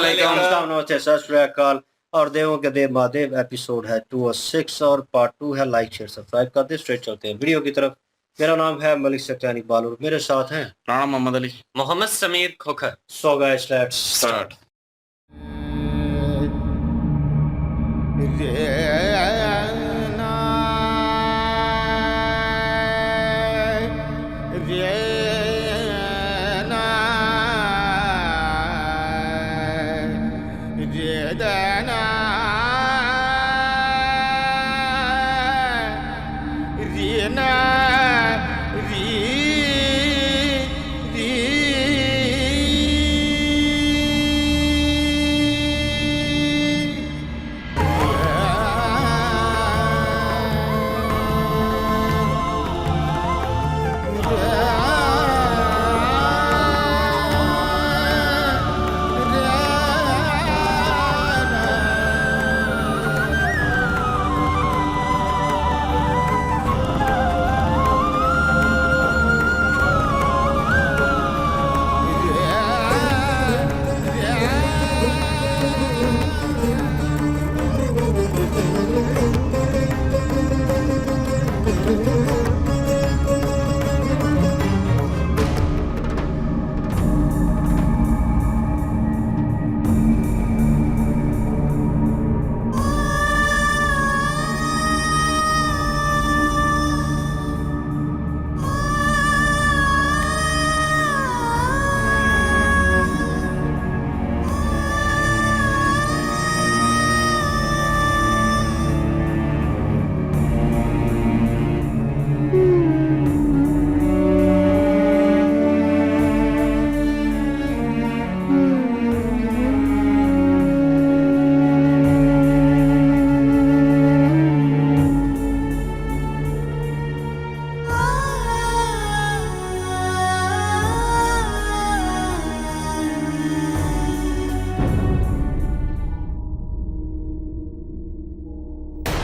अस्सलामुअलैकुम। नमस्ते, सत श्री अकाल। और देवों के देव महादेव एपिसोड है 206 और पार्ट 2 है। लाइक शेयर सब्सक्राइब कर दे। स्ट्रेट चलते हैं वीडियो की तरफ। मेरा नाम है मलिक सत्यानी बालूर, मेरे साथ हैं Rana Mohammad Ali, Mohammad Sameer Khokhar. So guys let's start.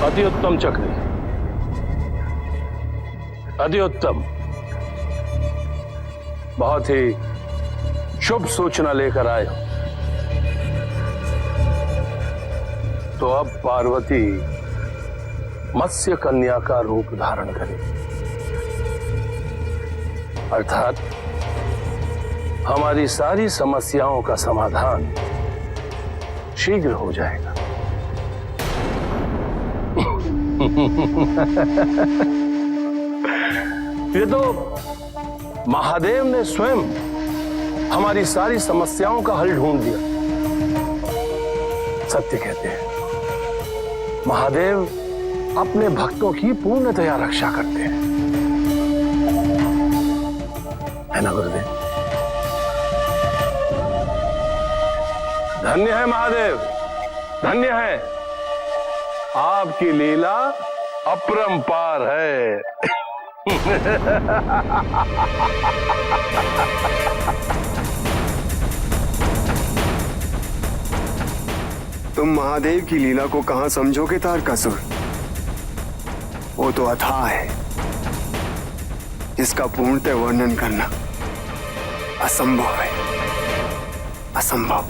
अति उत्तम चक्री, अति उत्तम। बहुत ही शुभ सूचना लेकर आए हो। तो अब पार्वती मत्स्य कन्या का रूप धारण करे, अर्थात हमारी सारी समस्याओं का समाधान शीघ्र हो जाएगा। ये तो महादेव ने स्वयं हमारी सारी समस्याओं का हल ढूंढ दिया। सत्य कहते हैं महादेव अपने भक्तों की पूर्णतया रक्षा करते हैं, है ना गुरुदेव? धन्य है महादेव, धन्य है। आपकी लीला अपरंपार है। तुम महादेव की लीला को कहां समझोगे तारकासुर? वो तो अथाह है, जिसका पूर्णतः वर्णन करना असंभव है, असंभव।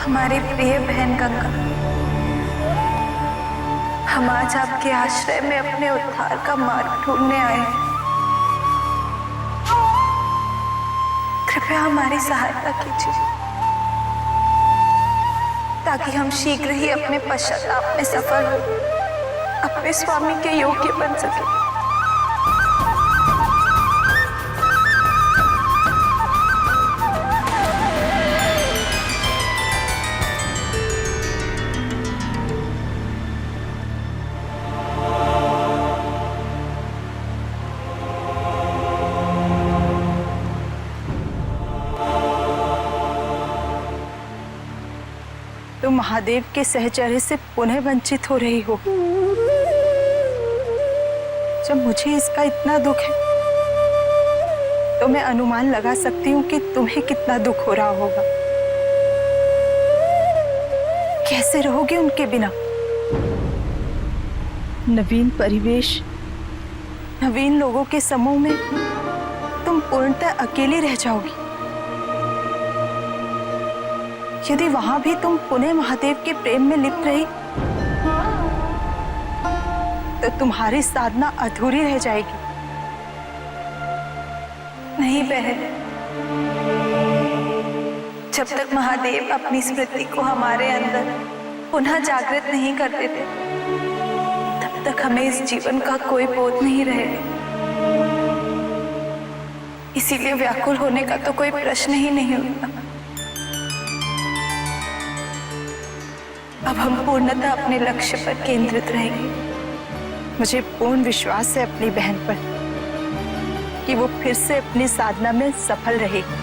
हमारी प्रिय बहन गंगा, हम आज आपके आश्रय में अपने उद्धार का मार्ग ढूंढने आए हैं। कृपया हमारी सहायता कीजिए ताकि हम शीघ्र ही अपने पश्चाताप में सफल हो अपने स्वामी के योग्य बन सके। तुम महादेव के सहचर्य से पुनः वंचित हो रही हो। जब मुझे इसका इतना दुख है तो मैं अनुमान लगा सकती हूँ कि तुम्हें कितना दुख हो रहा होगा। कैसे रहोगे उनके बिना? नवीन परिवेश, नवीन लोगों के समूह में तुम पूर्णतः अकेली रह जाओगी। यदि वहां भी तुम पुनः महादेव के प्रेम में लिप्त रही तो तुम्हारी साधना अधूरी रह जाएगी। नहीं बहन, जब तक महादेव अपनी स्मृति को हमारे अंदर पुनः जागृत नहीं कर देते तब तक हमें इस जीवन का कोई बोध नहीं रहेगा। इसीलिए व्याकुल होने का तो कोई प्रश्न ही नहीं उठता। अब हम पूर्णतः अपने लक्ष्य पर केंद्रित रहेंगे। मुझे पूर्ण विश्वास है अपनी बहन पर कि वो फिर से अपनी साधना में सफल रहेगी।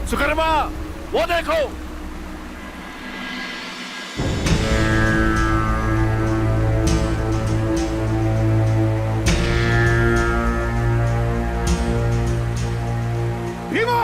सुकर्मा, वो देखो। भीमा!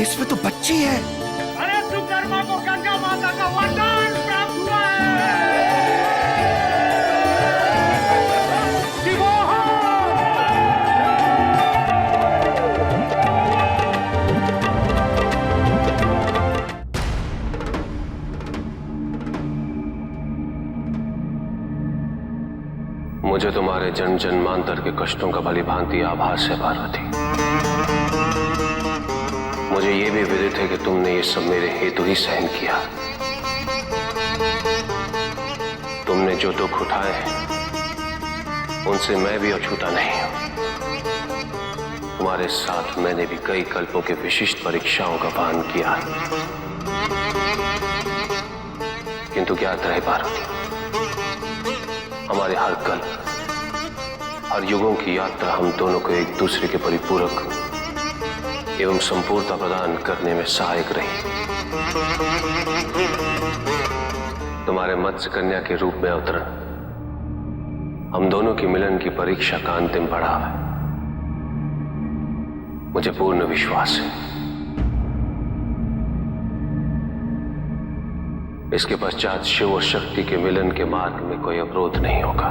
इसमें तो बच्ची है। अरे सुकर्मा को गंगा माता का वरदान प्राप्त हुआ है। मुझे तुम्हारे जन्म जन्मांतर के कष्टों का भली भांति आभास है पार्वती। मुझे ये भी विदित है कि तुमने ये सब मेरे हेतु ही सहन किया। तुमने जो दुख उठाए हैं उनसे मैं भी अछूता नहीं हूं। तुम्हारे साथ मैंने भी कई कल्पों के विशिष्ट परीक्षाओं का पान किया। किंतु ज्ञात रहे पार्वती, हमारे हर कल, हर युगों की यात्रा हम दोनों को एक दूसरे के परिपूरक एवं संपूर्णता प्रदान करने में सहायक रही। तुम्हारे मत्स्य कन्या के रूप में अवतरण हम दोनों की मिलन की परीक्षा का अंतिम पड़ाव है। मुझे पूर्ण विश्वास है इसके पश्चात शिव और शक्ति के मिलन के मार्ग में कोई अवरोध नहीं होगा।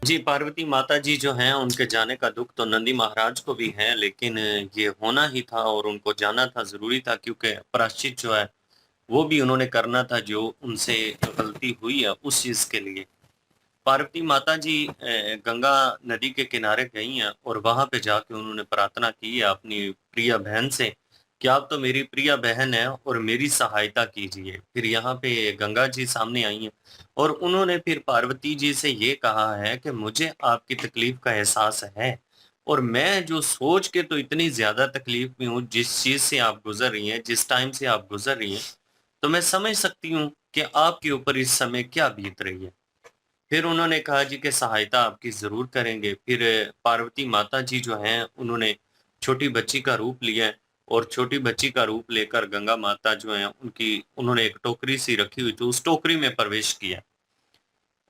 जी, पार्वती माता जी जो हैं उनके जाने का दुख तो नंदी महाराज को भी है, लेकिन ये होना ही था और उनको जाना था, जरूरी था, क्योंकि प्रायश्चित जो है वो भी उन्होंने करना था जो उनसे गलती हुई है उस चीज के लिए। पार्वती माता जी गंगा नदी के किनारे गई हैं और वहां पे जाके उन्होंने प्रार्थना की है अपनी प्रिय बहन से कि आप तो मेरी प्रिय बहन है और मेरी सहायता कीजिए। फिर यहाँ पे गंगा जी सामने आई हैं और उन्होंने फिर पार्वती जी से ये कहा है कि मुझे आपकी तकलीफ का एहसास है और मैं जो सोच के तो इतनी ज्यादा तकलीफ में हूँ, जिस चीज से आप गुजर रही हैं, जिस टाइम से आप गुजर रही हैं, तो मैं समझ सकती हूँ कि आपके ऊपर इस समय क्या बीत रही है। फिर उन्होंने कहा जी कि सहायता आपकी जरूर करेंगे। फिर पार्वती माता जी जो हैं उन्होंने छोटी बच्ची का रूप लिया है और छोटी बच्ची का रूप लेकर गंगा माता जो है उन्होंने एक टोकरी सी रखी हुई थी, उस टोकरी में प्रवेश किया।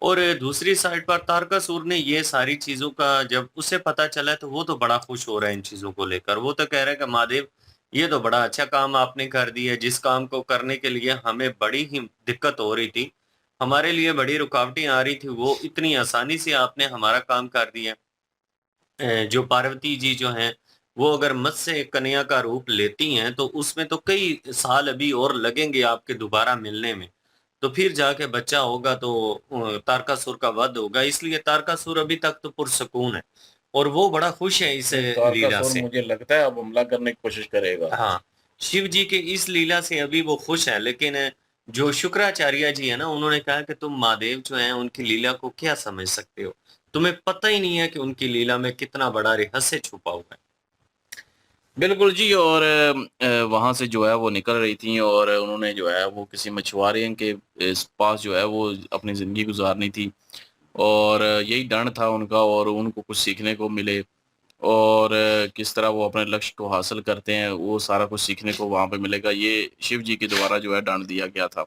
और दूसरी साइड पर तारकासुर ने ये सारी चीजों का जब उसे पता चला तो वो तो बड़ा खुश हो रहा है इन चीजों को लेकर। वो तो कह रहा है कि महादेव ये तो बड़ा अच्छा काम आपने कर दिया, जिस काम को करने के लिए हमें बड़ी ही दिक्कत हो रही थी, हमारे लिए बड़ी रुकावटें आ रही थी, वो इतनी आसानी से आपने हमारा काम कर दिया। जो पार्वती जी जो हैं वो अगर मत्स्य कन्या का रूप लेती हैं तो उसमें तो कई साल अभी और लगेंगे आपके दोबारा मिलने में, तो फिर जाके बच्चा होगा तो तारकासुर का वध होगा। इसलिए तारकासुर अभी तक तो पुरसकून है और वो बड़ा खुश है इस लीला से। मुझे लगता है अब हमला करने की कोशिश करेगा। हाँ, शिव जी के इस लीला से अभी वो खुश है, लेकिन जो शुक्राचार्य जी है ना, उन्होंने कहा कि तुम महादेव जो है उनकी लीला को क्या समझ सकते हो, तुम्हें पता ही नहीं है कि उनकी लीला में कितना बड़ा रहस्य छुपा हुआ है। बिल्कुल जी। और वहां से जो है वो निकल रही थी और उन्होंने जो है वो किसी मछुआरे के पास जो है वो अपनी ज़िंदगी गुजारनी थी और यही डर था उनका और उनको कुछ सीखने को मिले और किस तरह वो अपने लक्ष्य को हासिल करते हैं वो सारा कुछ सीखने को वहाँ पे मिलेगा। ये शिव जी के द्वारा जो है दंड दिया गया था।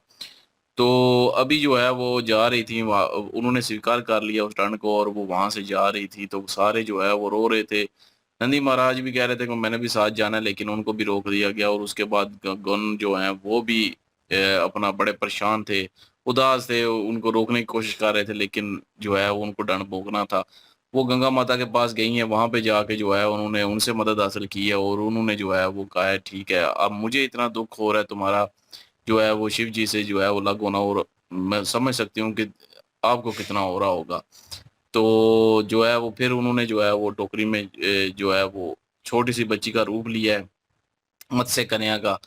तो अभी जो है वो जा रही थी, उन्होंने स्वीकार कर लिया उस दंड को और वो वहाँ से जा रही थी तो सारे जो है वो रो रहे थे। नंदी महाराज भी कह रहे थे कि मैंने भी साथ जाना है, लेकिन उनको भी रोक दिया गया। और उसके बाद गण जो हैं वो भी अपना बड़े परेशान थे, उदास थे, उनको रोकने की कोशिश कर रहे थे, लेकिन जो है उनको दंड भोगना था। वो गंगा माता के पास गई हैं, वहाँ पे जाके जो है उन्होंने उनसे मदद हासिल की है और उन्होंने जो है वो कहा है ठीक है अब मुझे इतना दुख हो रहा है तुम्हारा जो है वो शिव जी से जो है वो अलग होना, और मैं समझ सकती हूँ कि आपको कितना हो रहा होगा। तो जो है वो फिर उन्होंने जो है वो टोकरी में जो है वो छोटी सी बच्ची का रूप लिया है मत्स्य कन्या का।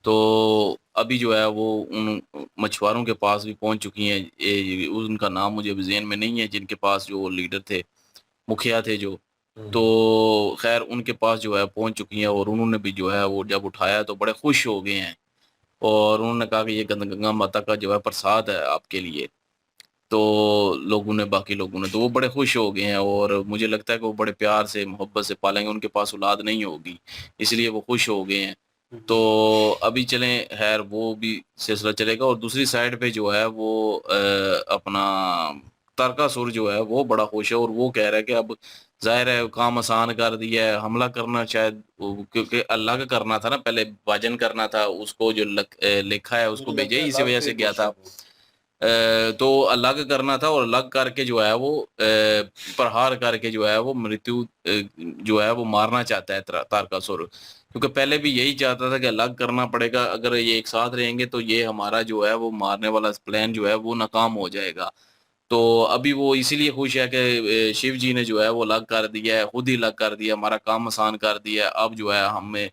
तो अभी जो है वो उन मछुआरों के पास भी पहुंच चुकी हैं। उनका नाम मुझे अभी ज़हन में नहीं है, जिनके पास जो लीडर थे, मुखिया थे जो, तो खैर उनके पास जो है पहुंच चुकी हैं और उन्होंने भी जो है वो जब उठाया तो बड़े खुश हो गए हैं और उन्होंने कहा कि ये गंगा माता का जो है प्रसाद है आपके लिए। तो बाकी लोगों ने तो वो बड़े खुश हो गए हैं और मुझे लगता है कि वो बड़े प्यार से मोहब्बत से पालेंगे, उनके पास औलाद नहीं होगी इसलिए वो खुश हो गए हैं। तो अभी चलें, खैर वो भी सिलसिला चलेगा। और दूसरी साइड पे जो है वो अपना तारकासुर जो है वो बड़ा खुश है और वो कह रहा है कि अब जाहिर है काम आसान कर दिया है, हमला करना शायद क्योंकि अलग करना था ना, पहले वाजन करना था, उसको जो लिखा है उसको भेजे, इसी वजह से गया था। तो अलग करना था और अलग करके जो है वो प्रहार करके जो है वो मृत्यु जो है वो मारना चाहता है तारकासुर, क्योंकि पहले भी यही चाहता था कि अलग करना पड़ेगा, अगर ये एक साथ रहेंगे तो ये हमारा जो है वो मारने वाला प्लान जो है वो नाकाम हो जाएगा। तो अभी वो इसीलिए खुश है कि शिव जी ने जो है वो अलग कर दिया है, खुद ही अलग कर दिया, हमारा काम आसान कर दिया है। अब जो है हमें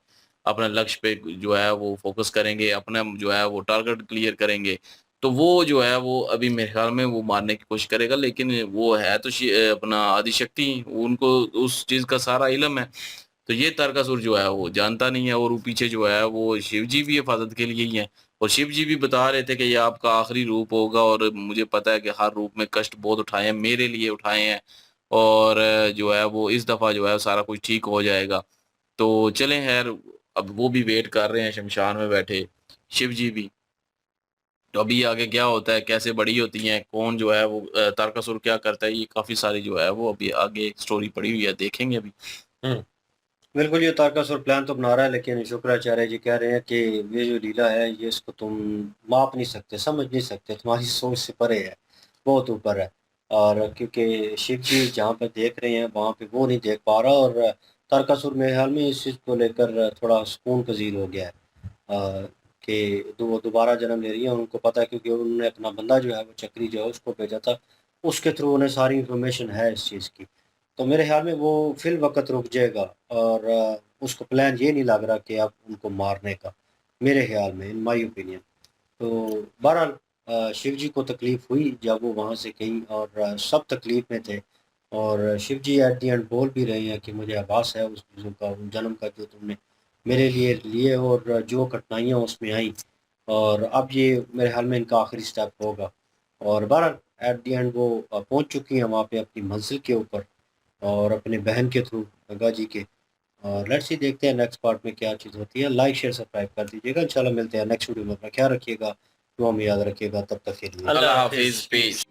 अपने लक्ष्य पे जो है वो फोकस करेंगे, अपना जो है वो टारगेट क्लियर करेंगे। तो वो जो है वो अभी मेरे ख्याल में वो मारने की कोशिश करेगा, लेकिन वो है तो अपना आदिशक्ति, उनको उस चीज़ का सारा इल्म है। तो ये तारकासुर जो है वो जानता नहीं है, और वो पीछे जो है वो शिव जी भी हिफाज़त के लिए ही हैं, और शिव जी भी बता रहे थे कि ये आपका आखिरी रूप होगा, और मुझे पता है कि हर रूप में कष्ट बहुत उठाए हैं, मेरे लिए उठाए हैं, और जो है वो इस दफ़ा जो है सारा कुछ ठीक हो जाएगा। तो चलें खैर, अब वो भी वेट कर रहे हैं शमशान में बैठे, शिव जी भी। तो अभी आगे क्या होता है, कैसे बड़ी होती हैं, कौन जो है वो तारकासुर क्या करता है, ये काफ़ी सारी जो है वो अभी आगे स्टोरी पड़ी हुई है, देखेंगे अभी। बिल्कुल, ये तारकासुर प्लान तो बना रहा है, लेकिन शुक्राचार्य जी कह रहे हैं कि ये जो लीला है ये इसको तुम माप नहीं सकते, समझ नहीं सकते, तुम्हारी सोच से परे है, बहुत ऊपर है। और क्योंकि शिव जी जहाँ पे देख रहे हैं वहाँ पे वो नहीं देख पा रहा, और तारकासुर मेरे ख्याल में इस चीज़ को लेकर थोड़ा सुकून पजीर हो गया है कि वो दोबारा जन्म ले रही है। उनको पता है क्योंकि उन्होंने अपना बंदा जो है वो चक्री जो है उसको भेजा था, उसके थ्रू उन्हें सारी इंफॉर्मेशन है इस चीज़ की। तो मेरे ख्याल में वो फिल वक़्त रुक जाएगा, और उसको प्लान ये नहीं लग रहा कि अब उनको मारने का, मेरे ख्याल में, इन माय ओपिनियन। तो बहरहाल शिव जी को तकलीफ़ हुई जब वो वहाँ से गई, और सब तकलीफ़ में थे, और शिव जी एट द एंड बोल भी रहे हैं कि मुझे आभास है उस चीज़ों का, उन जन्म का जो तुमने मेरे लिए लिए, और जो कठिनाइयाँ उसमें आई, और अब ये मेरे ख्याल में इनका आखिरी स्टेप होगा। और बहरहाल एट द एंड वो पहुँच चुकी हैं वहाँ पे अपनी मंज़िल के ऊपर, और अपने बहन के थ्रू, गंगा जी के। और लेट्स सी, देखते हैं नेक्स्ट पार्ट में क्या चीज़ होती है। लाइक शेयर सब्सक्राइब कर दीजिएगा। इंशाल्लाह मिलते हैं नेक्स्ट वीडियो में। अपना ख्याल रखिएगा, दुआ में याद रखिएगा। तब तक के लिए अल्लाह हाफिज़, पीस।